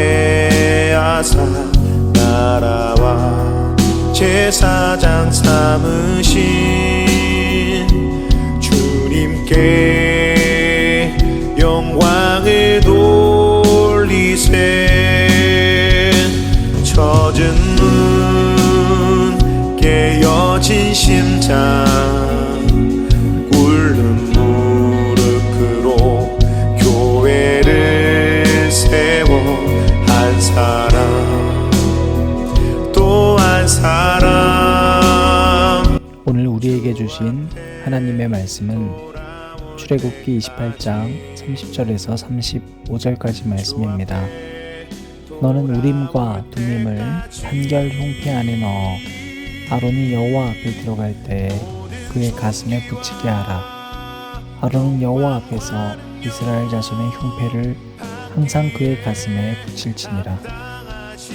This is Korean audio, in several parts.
주께 하사 나라와 제사장 삼으신 주님께 영광을 돌리세. 젖은 눈 깨어진 심장 꿇는 무릎으로 교회를 세워 한 사람 또 한 사람. 오늘 우리에게 주신 하나님의 말씀은 출애굽기 28장 30절에서 35절까지 말씀입니다. 너는 우림과 둠림을 판결 흉패 안에 넣어 아론이 여호와 앞에 들어갈 때 그의 가슴에 붙이게 하라. 아론은 여호와 앞에서 이스라엘 자손의 흉패를 항상 그의 가슴에 붙일지니라.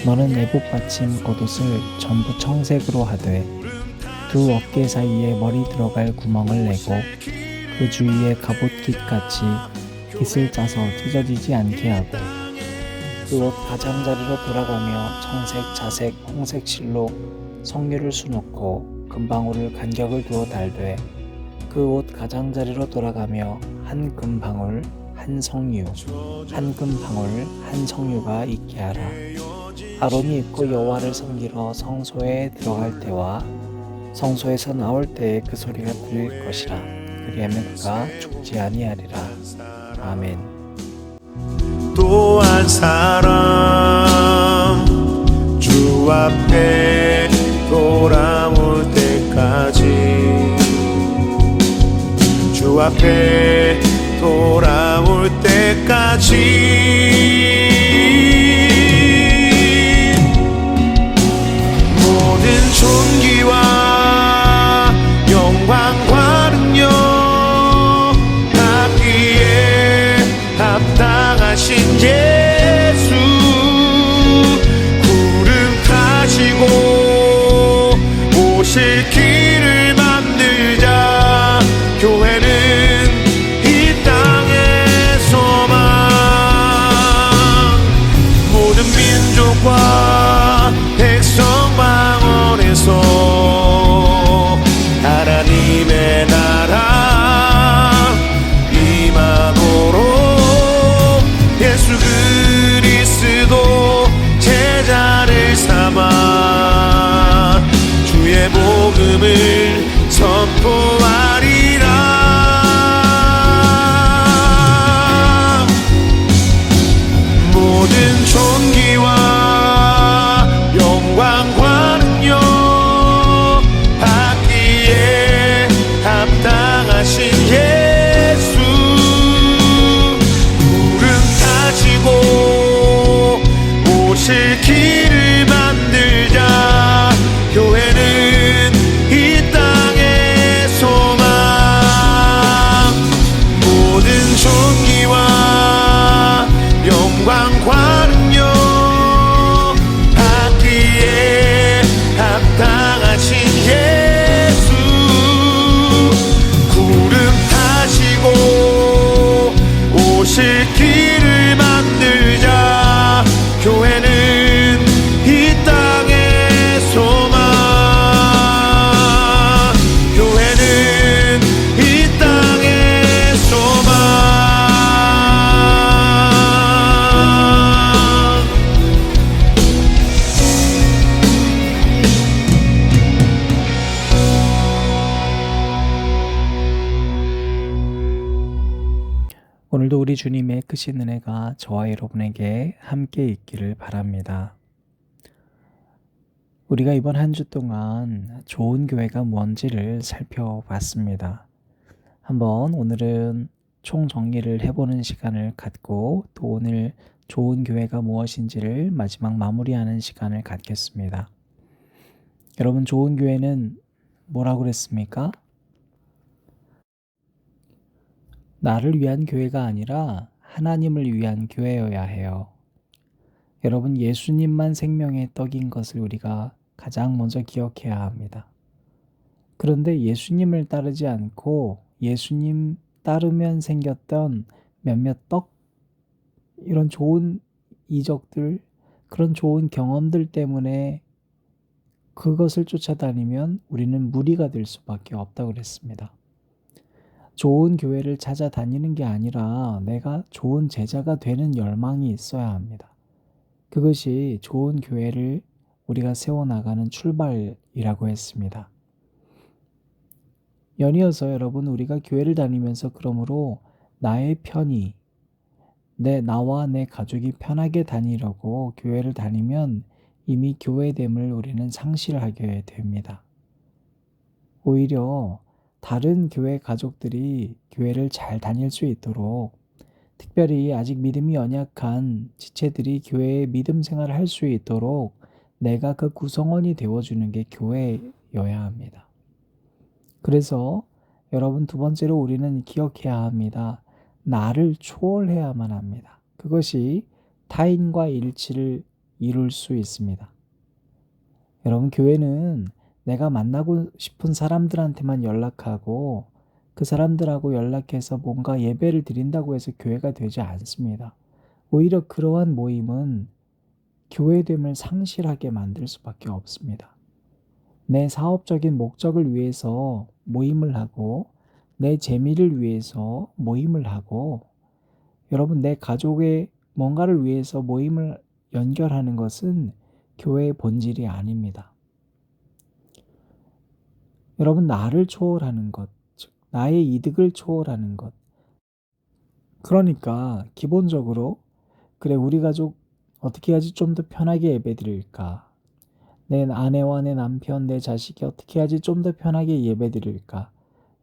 너는 애봇 받침 겉옷을 전부 청색으로 하되 두 어깨 사이에 머리 들어갈 구멍을 내고 그 주위에 갑옷깃같이 깃을 짜서 찢어지지 않게 하고 그 옷 가장자리로 돌아가며 청색, 자색, 홍색 실로 성류를 수놓고 금방울을 간격을 두어 달되 그 옷 가장자리로 돌아가며 한 금방울 한 성류 한 금방울 한 성류가 있게 하라. 아론이 입고 여호와를 섬기러 성소에 들어갈 때와 성소에서 나올 때에 그 소리가 들릴 것이라. 그리하면 그가 죽지 아니하리라. 아멘. 또 한 사람 주 앞에 돌아올 때까지 주 앞에 돌아올 때까지 모든 존귀와 영광과 능력 받기에 합당하신 예수 구름 타시고 오실 길을 만들자. 교회는 이 땅의 소망. 모든 민족과 백성 방언에서 하나님의 나라 임하도록 예수 그리스도 제자를 삼아 주의 복음을 선포하리라. 모든 존귀와 영광과 능력 받기에 합당하신 예수 구름 타시고 오실 길을 만들자. 교회는 이 땅의 소망. 모든 존귀와 영광과 능력 받기에 합당하신 예수 구름 타시고 오실 길을 만들자. 교회는 이 땅의 소망. 교회는 이 땅의 소망. 오늘도 우리 주님의 크신 은혜가 저와 여러분에게 함께 있기를 바랍니다. 우리가 이번 한 주 동안 좋은 교회가 뭔지를 살펴봤습니다. 한번 오늘은 총정리를 해보는 시간을 갖고 또 오늘 좋은 교회가 무엇인지를 마지막 마무리하는 시간을 갖겠습니다. 여러분, 좋은 교회는 뭐라고 그랬습니까? 나를 위한 교회가 아니라 하나님을 위한 교회여야 해요. 여러분, 예수님만 생명의 떡인 것을 우리가 가장 먼저 기억해야 합니다. 그런데 예수님을 따르지 않고 예수님 따르면 생겼던 몇몇 떡, 이런 좋은 이적들, 그런 좋은 경험들 때문에 그것을 쫓아다니면 우리는 무리가 될 수밖에 없다고 그랬습니다. 좋은 교회를 찾아다니는 게 아니라 내가 좋은 제자가 되는 열망이 있어야 합니다. 그것이 좋은 교회를 우리가 세워나가는 출발이라고 했습니다. 연이어서 여러분, 우리가 교회를 다니면서 그러므로 나의 편의, 나와 내 가족이 편하게 다니려고 교회를 다니면 이미 교회됨을 우리는 상실하게 됩니다. 오히려 다른 교회 가족들이 교회를 잘 다닐 수 있도록, 특별히 아직 믿음이 연약한 지체들이 교회의 믿음 생활을 할 수 있도록 내가 그 구성원이 되어주는 게 교회여야 합니다. 그래서 여러분, 두 번째로 우리는 기억해야 합니다. 나를 초월해야만 합니다. 그것이 타인과 일치를 이룰 수 있습니다. 여러분, 교회는 내가 만나고 싶은 사람들한테만 연락하고 그 사람들하고 연락해서 뭔가 예배를 드린다고 해서 교회가 되지 않습니다. 오히려 그러한 모임은 교회됨을 상실하게 만들 수밖에 없습니다. 내 사업적인 목적을 위해서 모임을 하고 내 재미를 위해서 모임을 하고 여러분, 내 가족의 뭔가를 위해서 모임을 연결하는 것은 교회의 본질이 아닙니다. 여러분, 나를 초월하는 것, 즉 나의 이득을 초월하는 것. 그러니까 기본적으로 그래, 우리 가족 어떻게 해야지 좀 더 편하게 예배드릴까? 내 아내와 내 남편, 내 자식이 어떻게 해야지 좀 더 편하게 예배드릴까?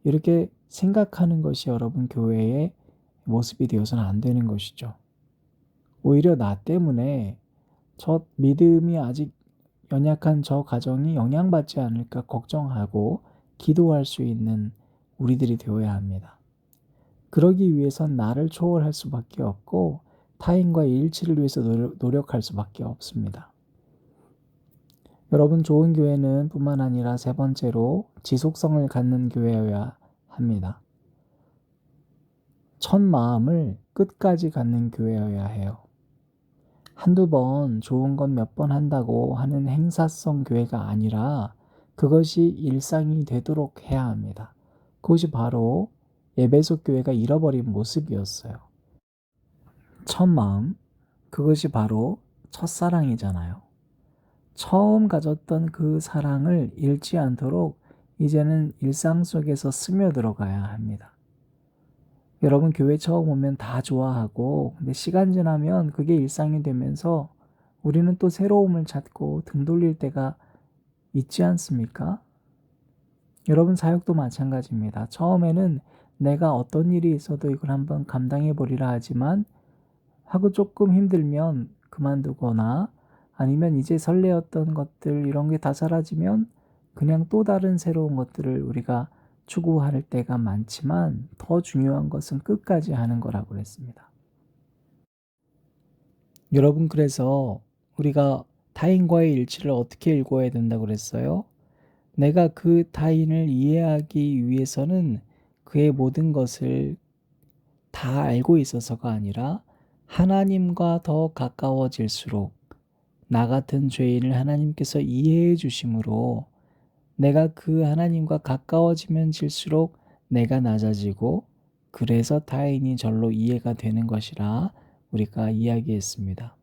이렇게 생각하는 것이 여러분 교회의 모습이 되어서는 안 되는 것이죠. 오히려 나 때문에 저 믿음이 아직 연약한 저 가정이 영향받지 않을까 걱정하고 기도할 수 있는 우리들이 되어야 합니다. 그러기 위해선 나를 초월할 수밖에 없고 타인과의 일치를 위해서 노력할 수밖에 없습니다. 여러분, 좋은 교회는 뿐만 아니라 세 번째로 지속성을 갖는 교회여야 합니다. 첫 마음을 끝까지 갖는 교회여야 해요. 한두 번 좋은 건 몇 번 한다고 하는 행사성 교회가 아니라 그것이 일상이 되도록 해야 합니다. 그것이 바로 에베소 교회가 잃어버린 모습이었어요. 첫 마음, 그것이 바로 첫사랑이잖아요. 처음 가졌던 그 사랑을 잃지 않도록 이제는 일상 속에서 스며들어가야 합니다. 여러분, 교회 처음 오면 다 좋아하고 근데 시간 지나면 그게 일상이 되면서 우리는 또 새로움을 찾고 등 돌릴 때가 있지 않습니까? 여러분, 사역도 마찬가지입니다. 처음에는 내가 어떤 일이 있어도 이걸 한번 감당해 보리라 하지만 하고 조금 힘들면 그만두거나 아니면 이제 설레었던 것들 이런 게 다 사라지면 그냥 또 다른 새로운 것들을 우리가 추구할 때가 많지만 더 중요한 것은 끝까지 하는 거라고 그랬습니다. 여러분, 그래서 우리가 타인과의 일치를 어떻게 읽어야 된다고 그랬어요? 내가 그 타인을 이해하기 위해서는 그의 모든 것을 다 알고 있어서가 아니라 하나님과 더 가까워질수록 나 같은 죄인을 하나님께서 이해해 주심으로 내가 그 하나님과 가까워지면 질수록 내가 낮아지고 그래서 타인이 절로 이해가 되는 것이라 우리가 이야기했습니다.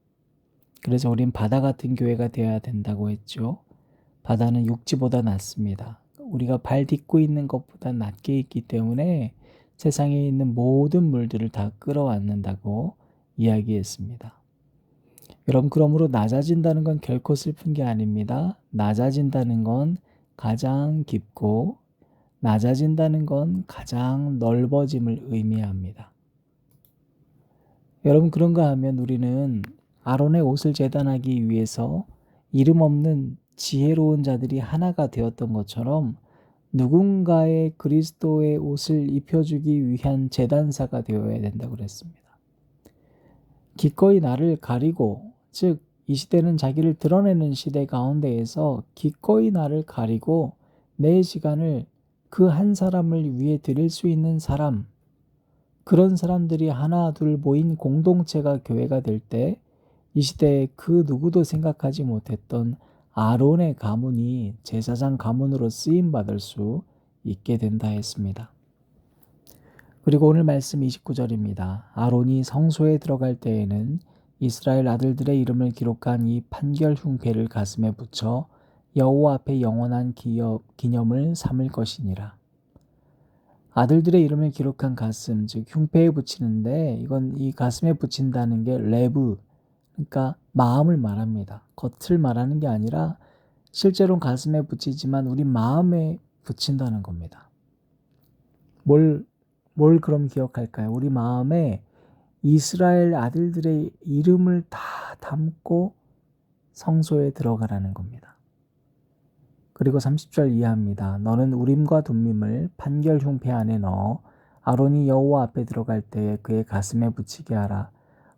그래서 우린 바다 같은 교회가 되어야 된다고 했죠. 바다는 육지보다 낮습니다. 우리가 발 딛고 있는 것보다 낮게 있기 때문에 세상에 있는 모든 물들을 다 끌어안는다고 이야기했습니다. 여러분, 그러므로 낮아진다는 건 결코 슬픈 게 아닙니다. 낮아진다는 건 가장 깊고 낮아진다는 건 가장 넓어짐을 의미합니다. 여러분, 그런가 하면 우리는 아론의 옷을 재단하기 위해서 이름 없는 지혜로운 자들이 하나가 되었던 것처럼 누군가의 그리스도의 옷을 입혀주기 위한 재단사가 되어야 된다고 그랬습니다. 기꺼이 나를 가리고, 즉 이 시대는 자기를 드러내는 시대 가운데에서 기꺼이 나를 가리고 내 시간을 그 한 사람을 위해 드릴 수 있는 사람, 그런 사람들이 하나 둘 모인 공동체가 교회가 될 때 이 시대에 그 누구도 생각하지 못했던 아론의 가문이 제사장 가문으로 쓰임받을 수 있게 된다 했습니다. 그리고 오늘 말씀 29절입니다. 아론이 성소에 들어갈 때에는 이스라엘 아들들의 이름을 기록한 이 판결 흉패를 가슴에 붙여 여호와 앞에 영원한 기념을 삼을 것이니라. 아들들의 이름을 기록한 가슴, 즉 흉패에 붙이는데 이건 이 가슴에 붙인다는 게 레브, 그러니까 마음을 말합니다. 겉을 말하는 게 아니라 실제로는 가슴에 붙이지만 우리 마음에 붙인다는 겁니다. 뭘 그럼 기억할까요? 우리 마음에 이스라엘 아들들의 이름을 다 담고 성소에 들어가라는 겁니다. 그리고 30절 이하입니다. 너는 우림과 둠밈을 판결 흉패 안에 넣어 아론이 여호와 앞에 들어갈 때에 그의 가슴에 붙이게 하라.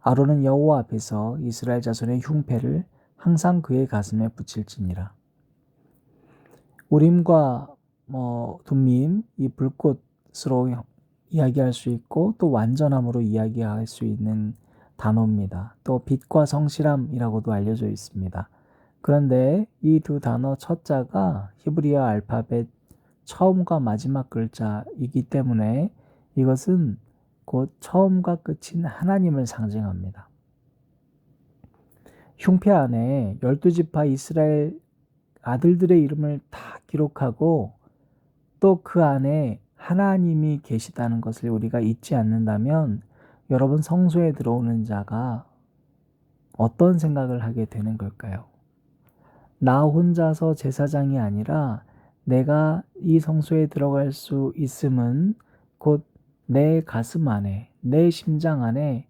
아론은 여호와 앞에서 이스라엘 자손의 흉패를 항상 그의 가슴에 붙일지니라. 우림과 둠밈, 이 불꽃으로 이야기할 수 있고 또 완전함으로 이야기할 수 있는 단어입니다. 또 빛과 성실함이라고도 알려져 있습니다. 그런데 이 두 단어 첫 자가 히브리어 알파벳 처음과 마지막 글자이기 때문에 이것은 곧 처음과 끝인 하나님을 상징합니다. 흉패 안에 12지파 이스라엘 아들들의 이름을 다 기록하고 또 그 안에 하나님이 계시다는 것을 우리가 잊지 않는다면 여러분 성소에 들어오는 자가 어떤 생각을 하게 되는 걸까요? 나 혼자서 제사장이 아니라 내가 이 성소에 들어갈 수 있음은 곧 내 가슴 안에, 내 심장 안에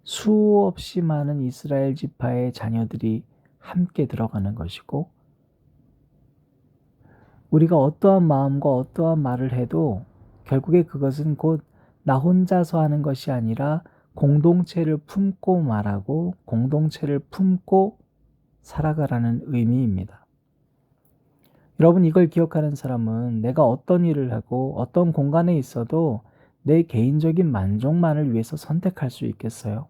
수없이 많은 이스라엘 지파의 자녀들이 함께 들어가는 것이고 우리가 어떠한 마음과 어떠한 말을 해도 결국에 그것은 곧 나 혼자서 하는 것이 아니라 공동체를 품고 말하고 공동체를 품고 살아가라는 의미입니다. 여러분 이걸 기억하는 사람은 내가 어떤 일을 하고 어떤 공간에 있어도 내 개인적인 만족만을 위해서 선택할 수 있겠어요?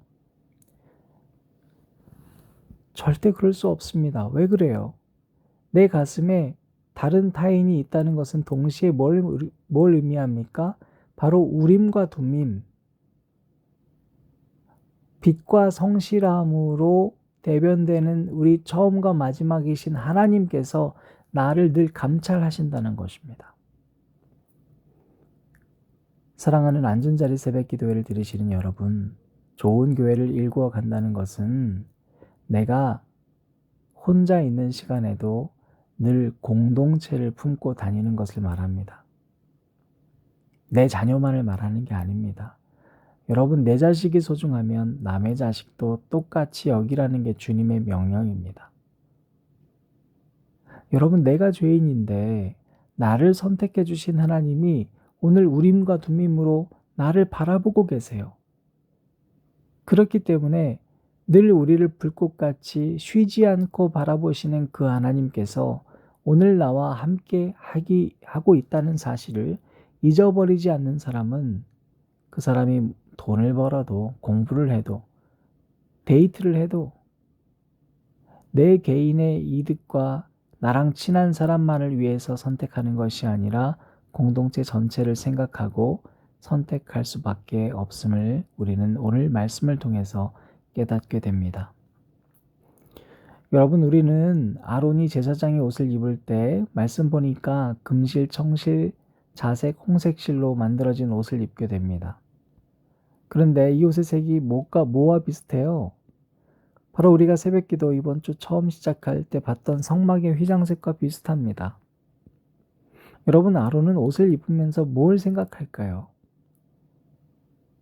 절대 그럴 수 없습니다. 왜 그래요? 내 가슴에 다른 타인이 있다는 것은 동시에 뭘 의미합니까? 바로 우림과 둠밈, 빛과 성실함으로 대변되는 우리 처음과 마지막이신 하나님께서 나를 늘 감찰하신다는 것입니다. 사랑하는 안전자리 새벽 기도회를 들으시는 여러분, 좋은 교회를 일구어 간다는 것은 내가 혼자 있는 시간에도 늘 공동체를 품고 다니는 것을 말합니다. 내 자녀만을 말하는 게 아닙니다. 여러분 내 자식이 소중하면 남의 자식도 똑같이 여기라는 게 주님의 명령입니다. 여러분 내가 죄인인데 나를 선택해 주신 하나님이 오늘 우림과 둠밈으로 나를 바라보고 계세요. 그렇기 때문에 늘 우리를 불꽃같이 쉬지 않고 바라보시는 그 하나님께서 오늘 나와 함께 하고 있다는 사실을 잊어버리지 않는 사람은 그 사람이 돈을 벌어도 공부를 해도 데이트를 해도 내 개인의 이득과 나랑 친한 사람만을 위해서 선택하는 것이 아니라 공동체 전체를 생각하고 선택할 수밖에 없음을 우리는 오늘 말씀을 통해서 깨닫게 됩니다. 여러분 우리는 아론이 제사장의 옷을 입을 때 말씀 보니까 금실, 청실, 자색, 홍색 실로 만들어진 옷을 입게 됩니다. 그런데 이 옷의 색이 뭐와 비슷해요? 바로 우리가 새벽기도 이번 주 처음 시작할 때 봤던 성막의 휘장색과 비슷합니다. 여러분 아론은 옷을 입으면서 뭘 생각할까요?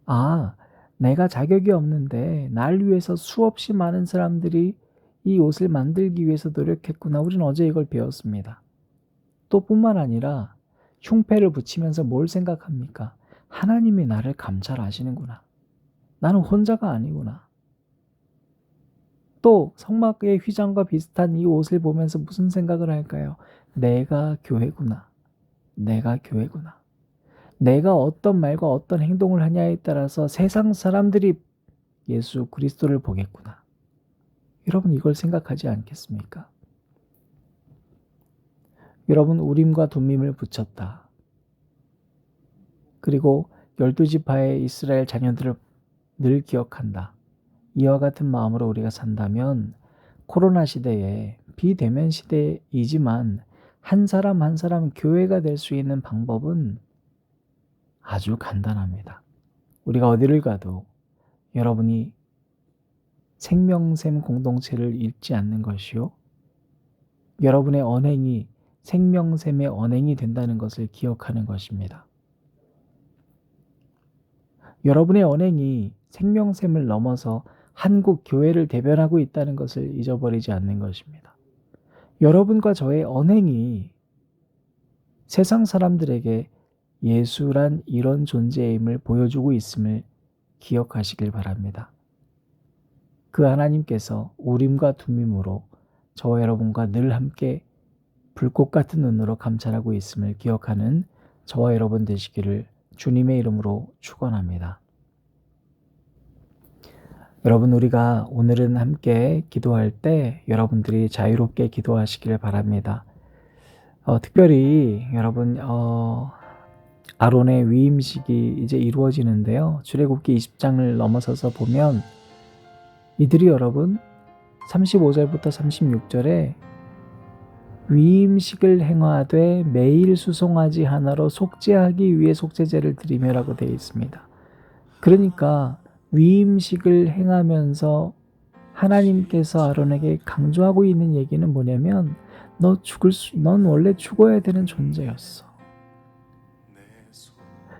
아, 내가 자격이 없는데 날 위해서 수없이 많은 사람들이 이 옷을 만들기 위해서 노력했구나. 우리는 어제 이걸 배웠습니다. 또 뿐만 아니라 흉패를 붙이면서 뭘 생각합니까? 하나님이 나를 감찰하시는구나. 나는 혼자가 아니구나. 또 성막의 휘장과 비슷한 이 옷을 보면서 무슨 생각을 할까요? 내가 교회구나. 내가 교회구나. 내가 어떤 말과 어떤 행동을 하냐에 따라서 세상 사람들이 예수 그리스도를 보겠구나. 여러분 이걸 생각하지 않겠습니까? 여러분 우림과 둠밈을 붙였다. 그리고 12지파의 이스라엘 자녀들을 늘 기억한다. 이와 같은 마음으로 우리가 산다면 코로나 시대에 비대면 시대이지만 한 사람 한 사람 교회가 될 수 있는 방법은 아주 간단합니다. 우리가 어디를 가도 여러분이 생명샘 공동체를 잃지 않는 것이요. 여러분의 언행이 생명샘의 언행이 된다는 것을 기억하는 것입니다. 여러분의 언행이 생명샘을 넘어서 한국 교회를 대변하고 있다는 것을 잊어버리지 않는 것입니다. 여러분과 저의 언행이 세상 사람들에게 예수란 이런 존재임을 보여주고 있음을 기억하시길 바랍니다. 그 하나님께서 우림과 둠밈으로 저와 여러분과 늘 함께 불꽃 같은 눈으로 감찰하고 있음을 기억하는 저와 여러분 되시기를 주님의 이름으로 축원합니다. 여러분 우리가 오늘은 함께 기도할 때 여러분들이 자유롭게 기도하시길 바랍니다. 특별히 여러분 아론의 위임식이 이제 이루어지는데요. 출애굽기 20장을 넘어서서 보면 이들이 여러분 35절부터 36절에 위임식을 행하되 매일 수송아지 하나로 속죄하기 위해 속죄제를 드리며라고 되어 있습니다. 그러니까 위임식을 행하면서 하나님께서 아론에게 강조하고 있는 얘기는 뭐냐면 넌 원래 죽어야 되는 존재였어.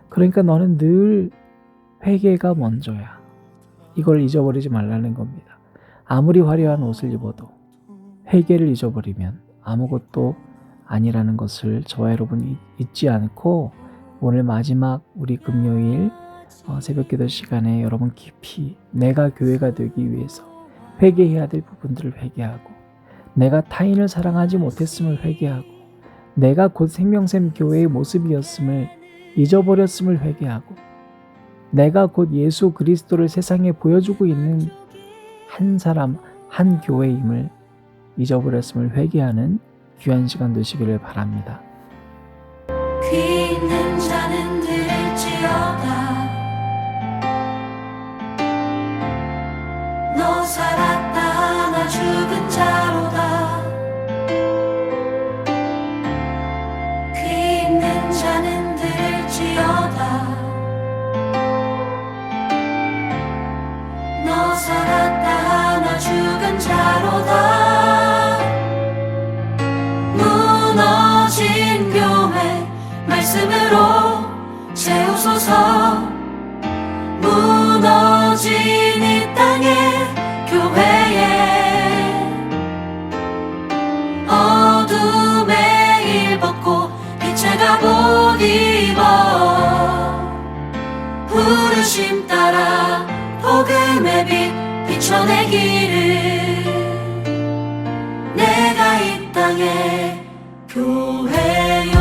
그러니까 너는 늘 회개가 먼저야. 이걸 잊어버리지 말라는 겁니다. 아무리 화려한 옷을 입어도 회개를 잊어버리면 아무것도 아니라는 것을 저와 여러분이 잊지 않고 오늘 마지막 우리 금요일 새벽기도 시간에 여러분 깊이 내가 교회가 되기 위해서 회개해야 될 부분들을 회개하고 내가 타인을 사랑하지 못했음을 회개하고 내가 곧 생명샘 교회의 모습이었음을 잊어버렸음을 회개하고 내가 곧 예수 그리스도를 세상에 보여주고 있는 한 사람 한 교회임을 잊어버렸음을 회개하는 귀한 시간 되시기를 바랍니다. 귀 있는 자는 들을지어다. 너 살았다 나 죽은 자로다. 귀 있는 자는 들을지어다. 너 살았다 나 죽은 자로다. 무너진 교회 말씀으로 세우소서. 무너진 이 땅의 교회에 어둠의 일 벗고 빛의 갑옷 입어 부르심 따라 복음의 빛 비춰내기를. 내가 이 땅의 교회요.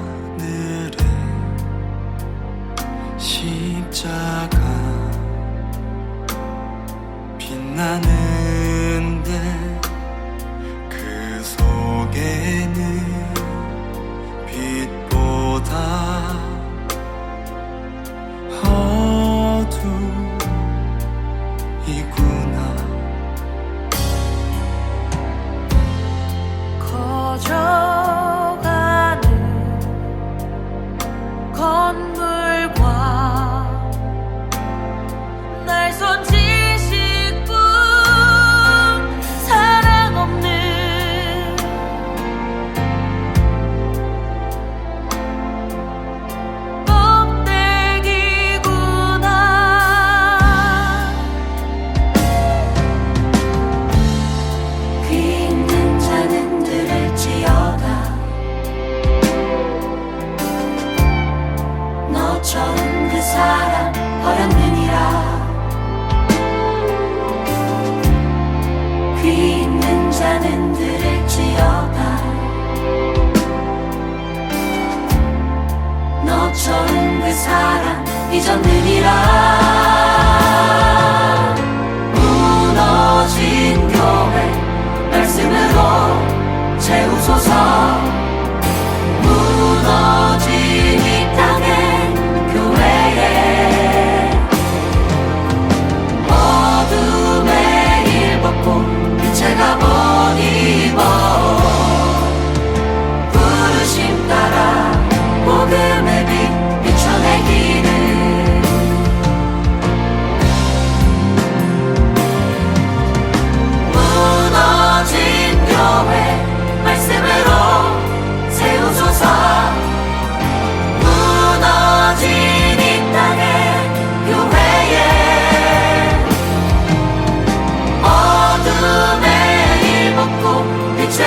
하늘에 십자가 빛나는데 그 속에는 빛보다 어둠이구나. 커져가는 건물과 날 손짓일 뿐 잊었느니라. 무너진 교회 말씀으로 채우소서. 무너진 이 땅의 교회에 어둠의 일 벗고 빛의 갑옷 입어 부르심 따라 복음의 빛 비춰내기를. 무너진 교회 말씀으로 세우소서. 무너진 이 땅의 교회에 어둠의 일 벗고 빛의